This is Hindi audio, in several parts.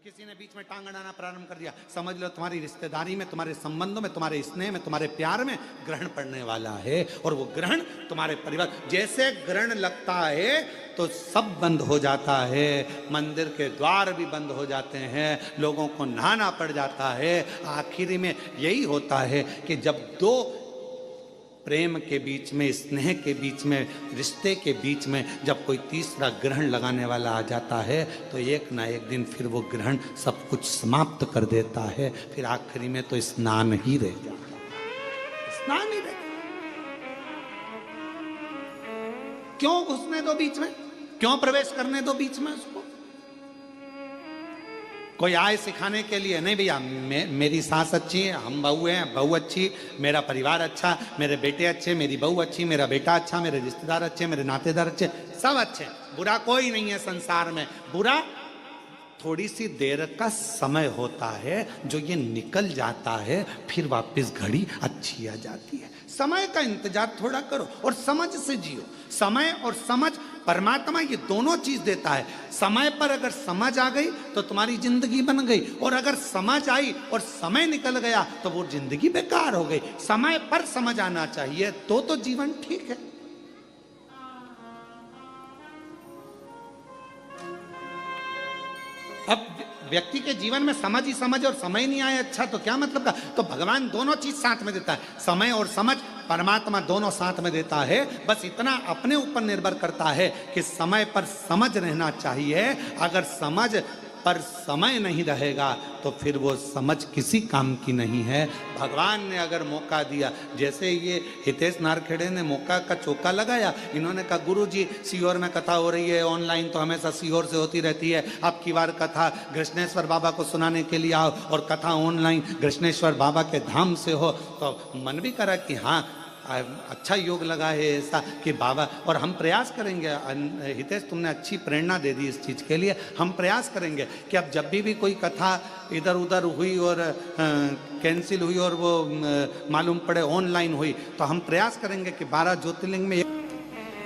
किसी ने बीच में टांग अड़ाना प्रारंभ कर दिया, समझ लो तुम्हारी रिश्तेदारी में, तुम्हारे संबंधों में, तुम्हारे स्नेह में, तुम्हारे प्यार में ग्रहण पड़ने वाला है। और वो ग्रहण तुम्हारे परिवार, जैसे ग्रहण लगता है तो सब बंद हो जाता है, मंदिर के द्वार भी बंद हो जाते हैं, लोगों को नहाना पड़ जाता है। आखिरी में यही होता है कि जब दो प्रेम के बीच में, स्नेह के बीच में, रिश्ते के बीच में जब कोई तीसरा ग्रहण लगाने वाला आ जाता है तो एक ना एक दिन फिर वो ग्रहण सब कुछ समाप्त कर देता है। फिर आखिरी में तो स्नान ही रह जाता है, स्नान ही रह जाता। क्यों घुसने दो बीच में, क्यों प्रवेश करने दो बीच में उसको? कोई आए सिखाने के लिए, नहीं भैया मेरी सास अच्छी है, हम बहू हैं, बहू अच्छी, मेरा परिवार अच्छा, मेरे बेटे अच्छे, मेरी बहू अच्छी, मेरा बेटा अच्छा, मेरे रिश्तेदार अच्छे, मेरे नातेदार अच्छे, सब अच्छे, बुरा कोई नहीं है संसार में। बुरा थोड़ी सी देर का समय होता है, जो ये निकल जाता है, फिर वापस घड़ी अच्छी आ जाती है। समय का इंतजार थोड़ा करो और समझ से जियो। समय और समझ, परमात्मा ये दोनों चीज देता है। समय पर अगर समझ आ गई तो तुम्हारी जिंदगी बन गई, और अगर समझ आई और समय निकल गया तो वो जिंदगी बेकार हो गई। समय पर समझ आना चाहिए तो जीवन ठीक है। अब व्यक्ति के जीवन में समझ ही समझ और समय नहीं आए, अच्छा तो क्या मतलब का? तो भगवान दोनों चीज साथ में देता है, समय और समझ, परमात्मा दोनों साथ में देता है। बस इतना अपने ऊपर निर्भर करता है कि समय पर समझ रहना चाहिए। अगर समझ पर समय नहीं रहेगा तो फिर वो समझ किसी काम की नहीं है। भगवान ने अगर मौका दिया, जैसे ये हितेश नारखेड़े ने मौका का चौका लगाया, इन्होंने कहा गुरुजी सीहोर में कथा हो रही है, ऑनलाइन तो हमेशा सीहोर से होती रहती है, अब की बार कथा कृष्णेश्वर बाबा को सुनाने के लिए आओ और कथा ऑनलाइन कृष्णेश्वर बाबा के धाम से हो। तो मन भी करा कि हाँ अच्छा योग लगा है ऐसा कि बाबा, और हम प्रयास करेंगे। हितेश तुमने अच्छी प्रेरणा दे दी इस चीज़ के लिए। हम प्रयास करेंगे कि अब जब भी कोई कथा इधर उधर हुई और कैंसिल हुई और वो मालूम पड़े ऑनलाइन हुई, तो हम प्रयास करेंगे कि 12 ज्योतिर्लिंग में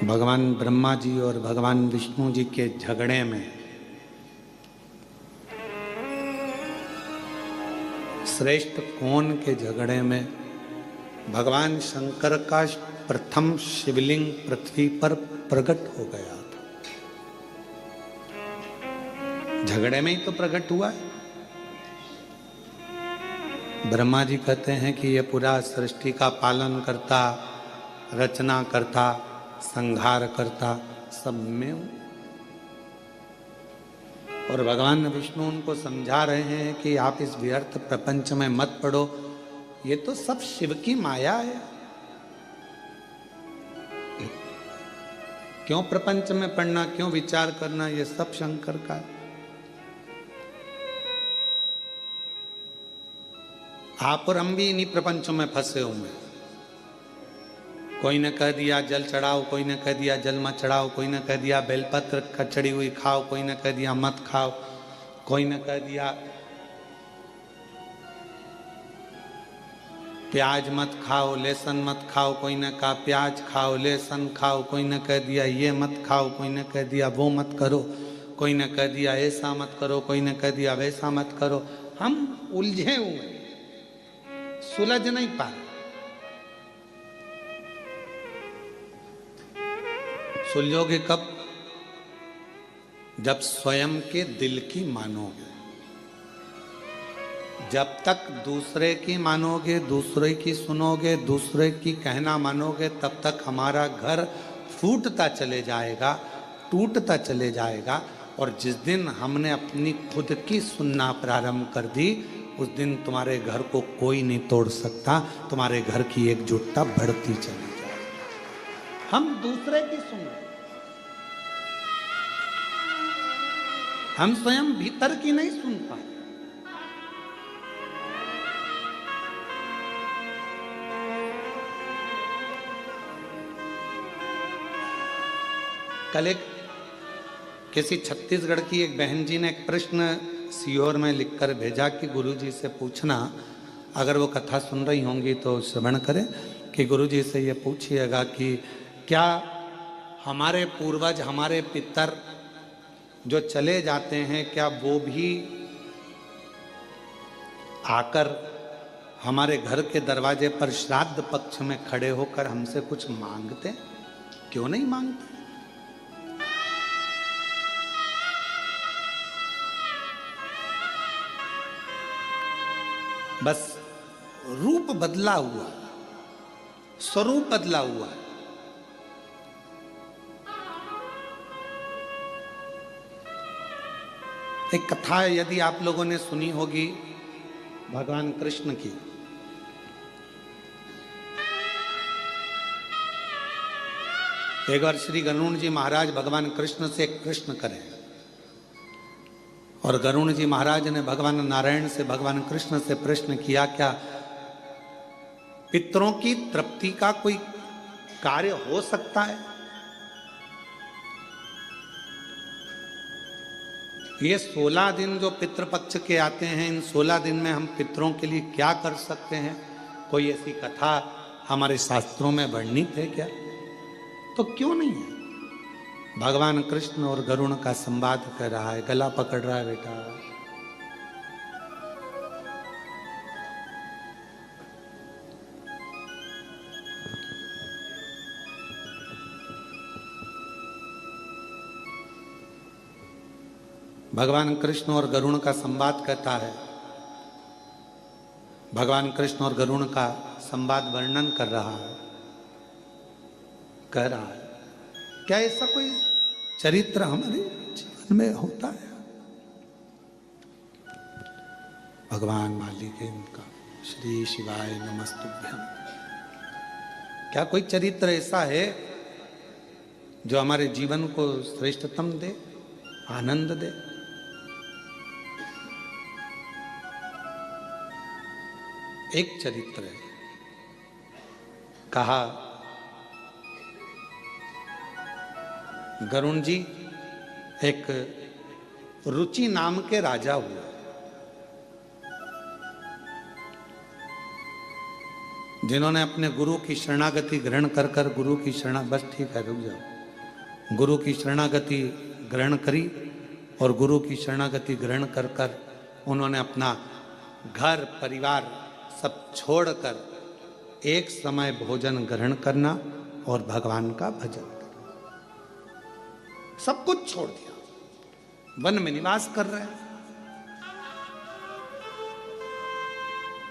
भगवान ब्रह्मा जी और भगवान विष्णु जी के झगड़े में श्रेष्ठ कौन के झगड़े में भगवान शंकर का प्रथम शिवलिंग पृथ्वी पर प्रकट हो गया था। झगड़े में ही तो प्रकट हुआ है। ब्रह्मा जी कहते हैं कि ये पूरा सृष्टि का पालन करता, रचना करता, संहार करता, सब में हूं। और भगवान विष्णु उनको समझा रहे हैं कि आप इस व्यर्थ प्रपंच में मत पड़ो, ये तो सब शिव की माया है। क्यों प्रपंच में पढ़ना, क्यों विचार करना, ये सब शंकर का है। आप और हम भी इन्हीं प्रपंचों में फंसे हुए। कोई ने कह दिया जल चढ़ाओ, कोई ने कह दिया जल मत चढ़ाओ, कोई ने कह दिया बेलपत्र का चढ़ी हुई खाओ, कोई ने कह दिया मत खाओ, कोई ने कह दिया प्याज मत खाओ, लहसुन मत खाओ, कोई ने कहा प्याज खाओ, लहसुन खाओ, कोई ने कह दिया ये मत खाओ, कोई ने कह दिया वो मत करो, कोई ने कह दिया ऐसा मत करो, कोई ने कह दिया वैसा मत करो। हम उलझे हुए, सुलझ नहीं पा रहे। सुलझोगे कब? जब स्वयं के दिल की मानोगे। जब तक दूसरे की मानोगे, दूसरे की सुनोगे, दूसरे की कहना मानोगे, तब तक हमारा घर फूटता चले जाएगा, टूटता चले जाएगा। और जिस दिन हमने अपनी खुद की सुनना प्रारंभ कर दी, उस दिन तुम्हारे घर को कोई नहीं तोड़ सकता। तुम्हारे घर की एकजुटता बढ़ती चली जाएगी। हम दूसरे की सुन रहे, हम स्वयं भीतर की नहीं सुन पाए। कल एक किसी छत्तीसगढ़ की एक बहन जी ने एक प्रश्न सीहोर में लिखकर भेजा कि गुरुजी से पूछना, अगर वो कथा सुन रही होंगी तो श्रवण करें, कि गुरुजी से ये पूछिएगा कि क्या हमारे पूर्वज, हमारे पितर जो चले जाते हैं, क्या वो भी आकर हमारे घर के दरवाजे पर श्राद्ध पक्ष में खड़े होकर हमसे कुछ मांगते? क्यों नहीं मांगते? बस रूप बदला हुआ, स्वरूप बदला हुआ। एक कथा यदि आप लोगों ने सुनी होगी भगवान कृष्ण की। एक बार श्री गरुण जी महाराज भगवान कृष्ण से प्रश्न करें और गरुण जी महाराज ने भगवान नारायण से भगवान कृष्ण से प्रश्न किया, क्या पितरों की तृप्ति का कोई कार्य हो सकता है? ये 16 दिन जो पितृपक्ष के आते हैं, इन 16 दिन में हम पितरों के लिए क्या कर सकते हैं? कोई ऐसी कथा हमारे शास्त्रों में वर्णित है क्या? तो क्यों नहीं है? भगवान कृष्ण और गरुण का संवाद कर रहा है, गला पकड़ रहा है बेटा। भगवान कृष्ण और गरुण का संवाद कहता है, भगवान कृष्ण और गरुण का संवाद वर्णन कर रहा है, कह रहा है, क्या ऐसा कोई चरित्र हमारे जीवन में होता है? भगवान मालिक है उनका, श्री शिवाय नमस्तुभ्यम। क्या कोई चरित्र ऐसा है जो हमारे जीवन को श्रेष्ठतम दे, आनंद दे? एक चरित्र है, कहा गरुण जी एक रुचि नाम के राजा हुए, जिन्होंने अपने गुरु की शरणागति ग्रहण कर गुरु की बस ठीक है, रुक जाओ। गुरु की शरणागति ग्रहण करी और गुरु की शरणागति ग्रहण कर उन्होंने अपना घर परिवार सब छोड़कर एक समय भोजन ग्रहण करना और भगवान का भजन करना, सब कुछ छोड़ दिया। वन में निवास कर रहे हैं,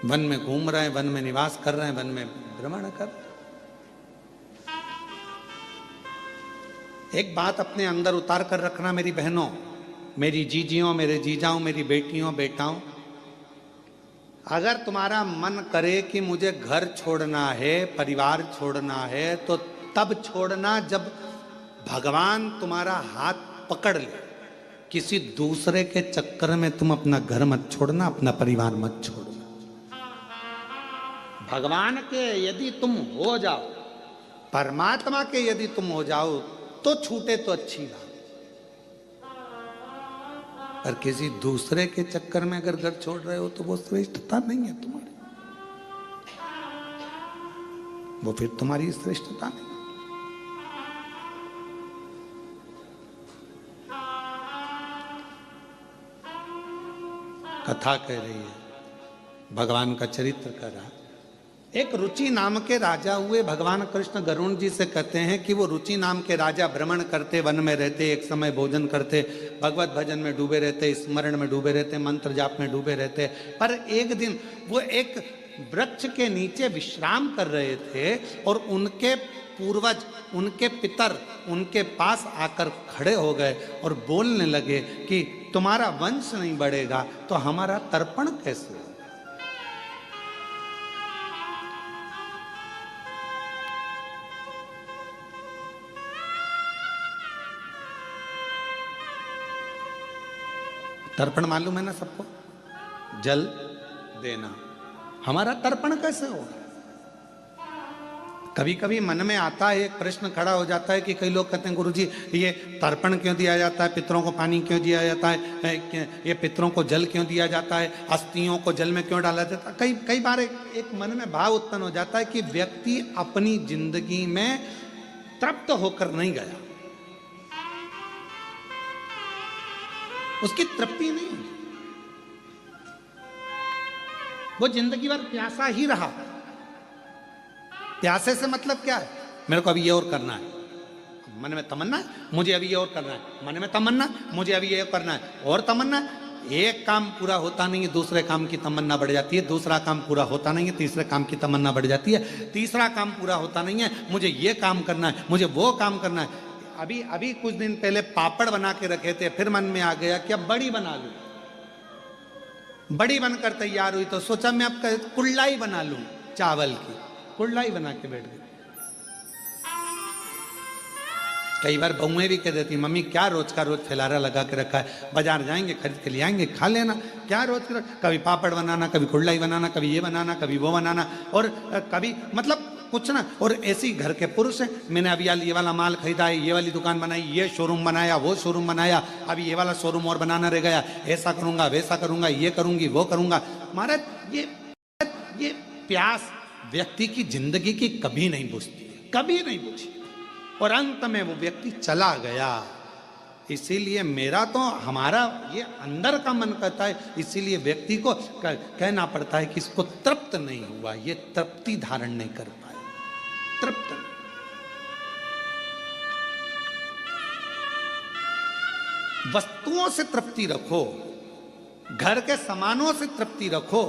वन में घूम रहे हैं, वन में निवास कर रहे हैं, वन में भ्रमण कर। एक बात अपने अंदर उतार कर रखना मेरी बहनों, मेरी जीजियों, मेरे जीजाओं, मेरी बेटियों बेटाओं, अगर तुम्हारा मन करे कि मुझे घर छोड़ना है, परिवार छोड़ना है, तो तब छोड़ना जब भगवान तुम्हारा हाथ पकड़ ले। किसी दूसरे के चक्कर में तुम अपना घर मत छोड़ना, अपना परिवार मत छोड़ना। भगवान के यदि तुम हो जाओ, परमात्मा के यदि तुम हो जाओ तो छूटे तो अच्छी बात, और किसी दूसरे के चक्कर में अगर घर छोड़ रहे हो तो वो श्रेष्ठता नहीं है तुम्हारी, वो फिर तुम्हारी श्रेष्ठता नहीं। कथा कह रही है, भगवान का चरित्र कर रहा। एक रुचि नाम के राजा हुए। भगवान कृष्ण गरुण जी से कहते हैं कि वो रुचि नाम के राजा भ्रमण करते, वन में रहते, एक समय भोजन करते, भगवत भजन में डूबे रहते, स्मरण में डूबे रहते, मंत्र जाप में डूबे रहते। पर एक दिन वो एक वृक्ष के नीचे विश्राम कर रहे थे और उनके पूर्वज, उनके पितर उनके पास आकर खड़े हो गए और बोलने लगे कि तुम्हारा वंश नहीं बढ़ेगा तो हमारा तर्पण कैसे होगा? तर्पण मालूम है ना सबको, जल देना। हमारा तर्पण कैसे होगा? कभी कभी मन में आता है, एक प्रश्न खड़ा हो जाता है कि कई लोग कहते हैं गुरुजी ये तर्पण क्यों दिया जाता है, पितरों को पानी क्यों दिया जाता है, ये पितरों को जल क्यों दिया जाता है, अस्थियों को जल में क्यों डाला जाता है। कई बार एक मन में भाव उत्पन्न हो जाता है कि व्यक्ति अपनी जिंदगी में तृप्त होकर नहीं गया, उसकी तृप्ति नहीं। वो जिंदगी भर प्यासा ही रहा। प्यासे से मतलब क्या है? मेरे को अभी ये और करना है, मन में तमन्ना है, मुझे अभी ये और करना है, मन में तमन्ना, मुझे अभी ये करना है, और तमन्ना। एक काम पूरा होता नहीं है, दूसरे काम की तमन्ना बढ़ जाती है, दूसरा काम पूरा होता नहीं है, तीसरे काम की तमन्ना बढ़ जाती है, तीसरा काम पूरा होता नहीं है, मुझे ये काम करना है, मुझे वो काम करना है। अभी अभी कुछ दिन पहले पापड़ बना के रखे थे, फिर मन में आ गया कि अब बड़ी बना लूं। बड़ी बनकर तैयार हुई तो सोचा मैं अब कुल्लाई बना लूं, चावल की कुल्लाई बना के बैठ गई। कई बार बहुएं भी कह देती, मम्मी क्या रोज का रोज फैलारा लगा के रखा है, बाजार जाएंगे खरीद के ले आएंगे, खा लेना, क्या रोज का कभी पापड़ बनाना, कभी कुल्लाई बनाना, कभी ये बनाना, कभी वो बनाना, और कभी मतलब कुछ ना। और ऐसी घर के पुरुष हैं, मैंने अभी ये वाला माल खरीदा है, ये वाली दुकान बनाई, ये शोरूम बनाया, वो शोरूम बनाया, अभी ये वाला शोरूम और बनाना रह गया, ऐसा करूंगा वैसा करूंगा, ये करूंगी वो करूंगा। महाराज ये प्यास व्यक्ति की जिंदगी की कभी नहीं बुझती, कभी नहीं बुझी, और अंत में वो व्यक्ति चला गया। इसीलिए मेरा तो हमारा ये अंदर का मन कहता है, इसीलिए व्यक्ति को कहना पड़ता है कि इसको तृप्त नहीं हुआ, ये तृप्ति धारण नहीं कर पाया। तृप्त वस्तुओं से तृप्ति रखो, घर के सामानों से तृप्ति रखो,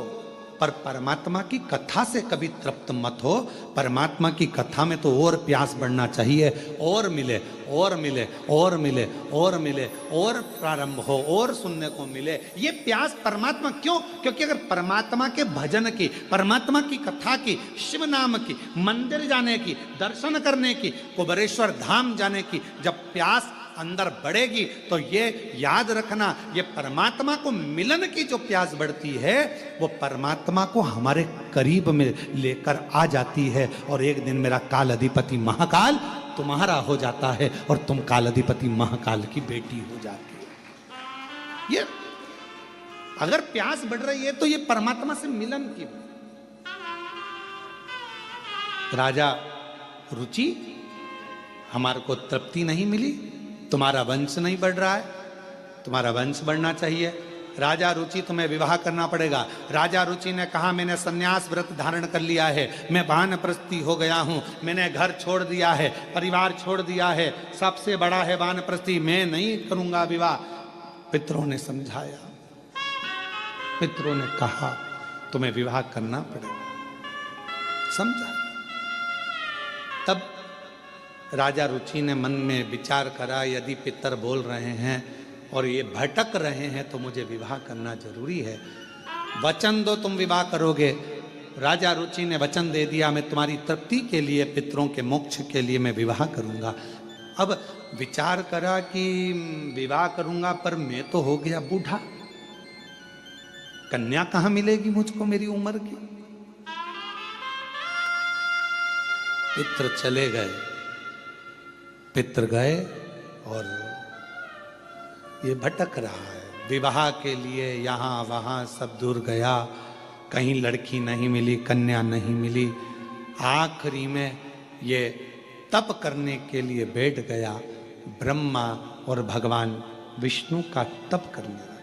पर परमात्मा की कथा से कभी तृप्त मत हो। परमात्मा की कथा में तो और प्यास बढ़ना चाहिए, और मिले और मिले और मिले और मिले, और प्रारंभ हो और सुनने को मिले। ये प्यास परमात्मा क्यों? क्योंकि अगर परमात्मा के भजन की, परमात्मा की कथा की, शिव नाम की, मंदिर जाने की, दर्शन करने की, कुबेरेश्वर धाम जाने की जब प्यास अंदर बढ़ेगी तो ये याद रखना, ये परमात्मा को मिलन की जो प्यास बढ़ती है वो परमात्मा को हमारे करीब में लेकर आ जाती है। और एक दिन मेरा काल अधिपति महाकाल तुम्हारा हो जाता है और तुम काल अधिपति महाकाल की बेटी हो जाती है। ये अगर प्यास बढ़ रही है तो ये परमात्मा से मिलन की। राजा रुचि, हमारे को तृप्ति नहीं मिली, तुम्हारा वंश नहीं बढ़ रहा है, तुम्हारा वंश बढ़ना चाहिए। राजा रुचि तुम्हें विवाह करना पड़ेगा। राजा रुचि ने कहा मैंने सन्यास व्रत धारण कर लिया है, मैं वानप्रस्थी हो गया हूं, मैंने घर छोड़ दिया है, परिवार छोड़ दिया है, सबसे बड़ा है वानप्रस्थी, मैं नहीं करूंगा विवाह। पितरों ने समझाया, पितरों ने कहा तुम्हें विवाह करना पड़ेगा, समझा। तब राजा रुचि ने मन में विचार करा, यदि पितर बोल रहे हैं और ये भटक रहे हैं तो मुझे विवाह करना जरूरी है। वचन दो तुम विवाह करोगे। राजा रुचि ने वचन दे दिया, मैं तुम्हारी तृप्ति के लिए, पितरों के मोक्ष के लिए मैं विवाह करूंगा। अब विचार करा कि विवाह करूंगा पर मैं तो हो गया बूढ़ा, कन्या कहां मिलेगी मुझको मेरी उम्र की। पितर चले गए, पितर गए और ये भटक रहा है विवाह के लिए, यहाँ वहाँ सब दूर गया, कहीं लड़की नहीं मिली, कन्या नहीं मिली। आखिरी में ये तप करने के लिए बैठ गया, ब्रह्मा और भगवान विष्णु का तप करने लगा।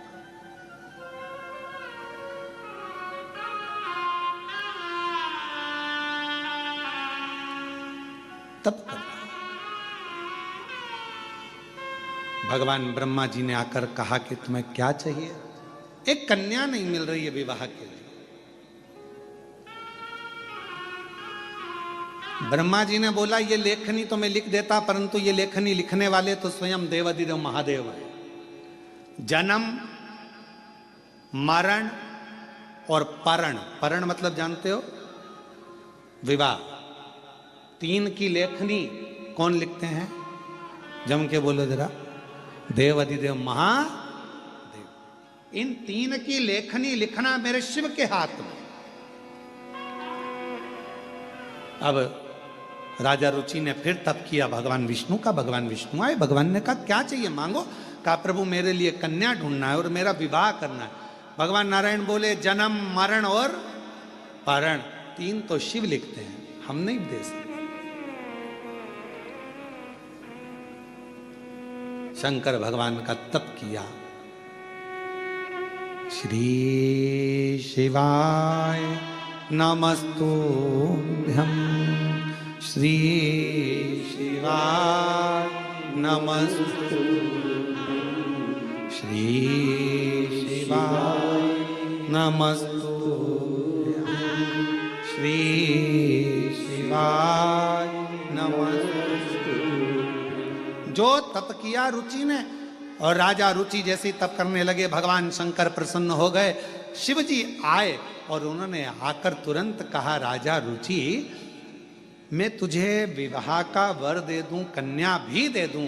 तप कर भगवान ब्रह्मा जी ने आकर कहा कि तुम्हें क्या चाहिए? एक कन्या नहीं मिल रही है विवाह के लिए। ब्रह्मा जी ने बोला ये लेखनी तो मैं लिख देता, परंतु ये लेखनी लिखने वाले तो स्वयं देवाधिदेव महादेव है। जन्म, मरण और परण, परण मतलब जानते हो विवाह, तीन की लेखनी कौन लिखते हैं? जम के बोलो जरा, देवाधिदेव महादेव। इन तीन की लेखनी लिखना मेरे शिव के हाथ में। अब राजा रुचि ने फिर तप किया भगवान विष्णु का। भगवान विष्णु आए, भगवान ने कहा क्या चाहिए मांगो। कहा प्रभु मेरे लिए कन्या ढूंढना है और मेरा विवाह करना है। भगवान नारायण बोले जन्म, मरण और परण, तीन तो शिव लिखते हैं, हम नहीं दे सकते। शंकर भगवान का तप किया, श्री शिवाय नमस्तुभ्यं। श्री शिवाय नमस्तुभ्यं। श्री शिवाय नमस्तुभ्यं। श्री शिवाय नमस्तुभ्यं। जो तप किया रुचि ने और राजा रुचि जैसे तप करने लगे, भगवान शंकर प्रसन्न हो गए। शिव जी आए और उन्होंने आकर तुरंत कहा, राजा रुचि, मैं तुझे विवाह का वर दे दूं, कन्या भी दे दूं,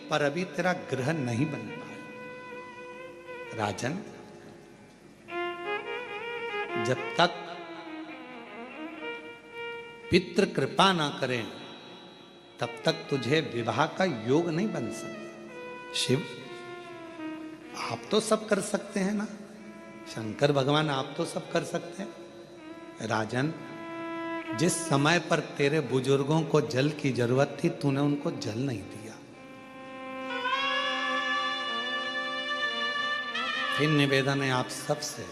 पर अभी तेरा ग्रह नहीं बन पाया। राजन, जब तक पितृ कृपा ना करें तब तक तुझे विवाह का योग नहीं बन सकता। शिव, आप तो सब कर सकते हैं ना, शंकर भगवान आप तो सब कर सकते हैं। राजन, जिस समय पर तेरे बुजुर्गों को जल की जरूरत थी, तूने उनको जल नहीं दिया। फिर निवेदन है आप सबसे,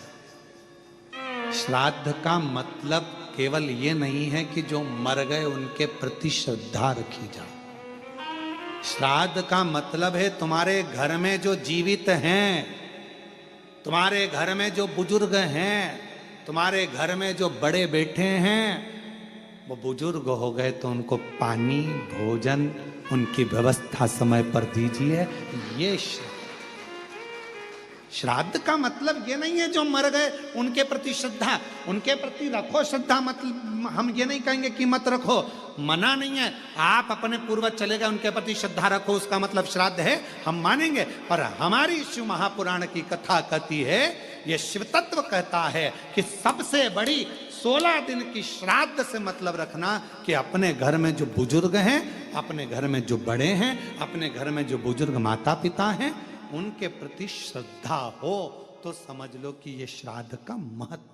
श्राद्ध का मतलब केवल ये नहीं है कि जो मर गए उनके प्रति श्रद्धा रखी जाए। श्राद्ध का मतलब है तुम्हारे घर में जो जीवित हैं, तुम्हारे घर में जो बुजुर्ग हैं, तुम्हारे घर में जो बड़े बैठे हैं, वो बुजुर्ग हो गए तो उनको पानी, भोजन, उनकी व्यवस्था समय पर दीजिए। ये श्राद्ध का मतलब ये नहीं है जो मर गए उनके प्रति श्रद्धा, उनके प्रति रखो श्रद्धा, मतलब हम ये नहीं कहेंगे कि मत रखो, मना नहीं है। आप अपने पूर्वज चले गए उनके प्रति श्रद्धा रखो, उसका मतलब श्राद्ध है, हम मानेंगे। पर हमारी शिव महापुराण की कथा कहती है, ये शिव तत्व कहता है कि सबसे बड़ी 16 दिन की श्राद्ध से मतलब रखना कि अपने घर में जो बुजुर्ग हैं, अपने घर में जो बड़े हैं, अपने घर में जो बुजुर्ग माता पिता हैं, उनके प्रति श्रद्धा हो तो समझ लो कि ये श्राद्ध का महत्व